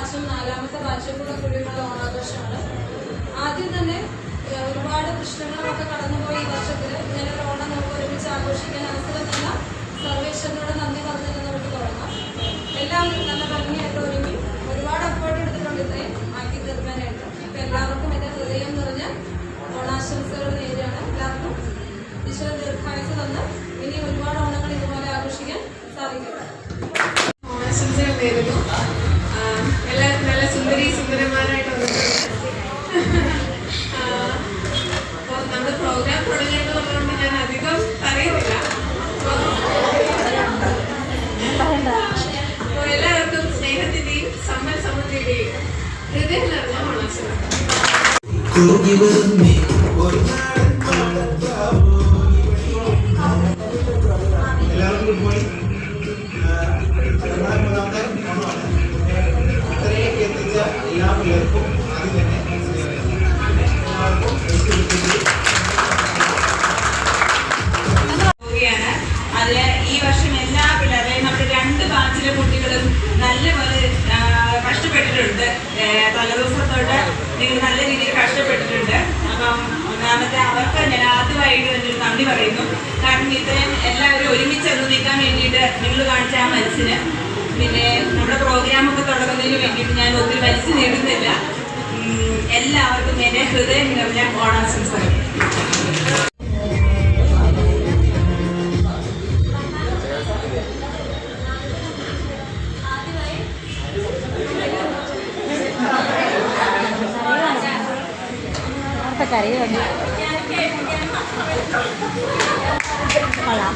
ബാച്ചും 4ാമത്തെ ബാച്ചും കൂടിയുള്ള ഓണാഘോഷമാണ്. ആദ്യം തന്നെ ഒരുപാട് പ്രശ്നങ്ങളൊക്കെ കടന്നുപോയി ഈ വർഷത്തിൽ ഇങ്ങനെ ഒരു ഓണം നമുക്ക് ഒരുമിച്ച് ആഘോഷിക്കാൻ അവസരം തന്ന സർവേശ്വരനോട് നന്ദി പറഞ്ഞിട്ട് നമുക്ക് തുടങ്ങാം. എല്ലാവരും നല്ല ഭംഗിയായിട്ട് ഒരുങ്ങി ഒരുപാട് എഫേർട്ട് എടുത്തിട്ടുണ്ട് ഇത്രയും ആക്കി തീർക്കാനായിട്ട്. അപ്പം എല്ലാവർക്കും എൻ്റെ ഹൃദയം നിറഞ്ഞ ഓണാശംസകൾ നേരെയാണ്. എല്ലാവർക്കും ഈശ്വരൻ ദീർഘായുസ് തന്ന് ഇനി ഒരുപാട് ഓണങ്ങൾ ഇതുപോലെ ആഘോഷിക്കാൻ സാധിക്കട്ടെ. ഓണാശംസകൾ നേരുന്നു. എല്ലാവർക്കും നല്ല സുന്ദരന്മാരായിട്ട് വന്നിട്ടുണ്ട്. അപ്പോൾ നമ്മുടെ പ്രോഗ്രാം തുടങ്ങിയിട്ടുള്ളതുകൊണ്ട് ഞാൻ അധികം പറയുന്നില്ല. അപ്പോൾ എല്ലാവർക്കും സ്നേഹത്തിന്റെയും സമ്പൽ സമൃദ്ധിയുടെയും ഹൃദയം നിറഞ്ഞ ഓണാശംസകൾ. എല്ലാവർക്കും ഗുഡ് മോർണിംഗ്. ഇത്രയൊക്കെ എത്തിച്ച എല്ലാ പിള്ളേർക്കും ആദ്യം തന്നെ പോവുകയാണ്. അതിൽ ഈ വർഷം എല്ലാ പിള്ളേരെയും നമ്മുടെ 2 ബാച്ചിലെ കുട്ടികളും നല്ലപോലെ കഷ്ടപ്പെട്ടിട്ടുണ്ട്. തലേദിവസത്തോട്ട് നിങ്ങൾ നല്ല രീതിയിൽ കഷ്ടപ്പെട്ടിട്ടുണ്ട്. അപ്പം ഒന്നാമത്തെ അവർക്ക് ഞാൻ ആദ്യമായിട്ട് തന്നെ നന്ദി പറയുന്നു. കാരണം ഇത്രയും എല്ലാവരും ഒരുമിച്ചൊന്ന് നിൽക്കാൻ വേണ്ടിയിട്ട് നിങ്ങൾ കാണിച്ച ആ മനസ്സിന്. പിന്നെ നമ്മുടെ പ്രോഗ്രാമൊക്കെ തുടങ്ങുന്നതിന് വേണ്ടിയിട്ട് ഞാൻ ഒത്തിരി വലിച്ചു നേടുന്നില്ല. എല്ലാവർക്കും എൻ്റെ ഹൃദയം നിറഞ്ഞ ഓണാശംസകൾ. കറി വന്നു കൊള്ളാം.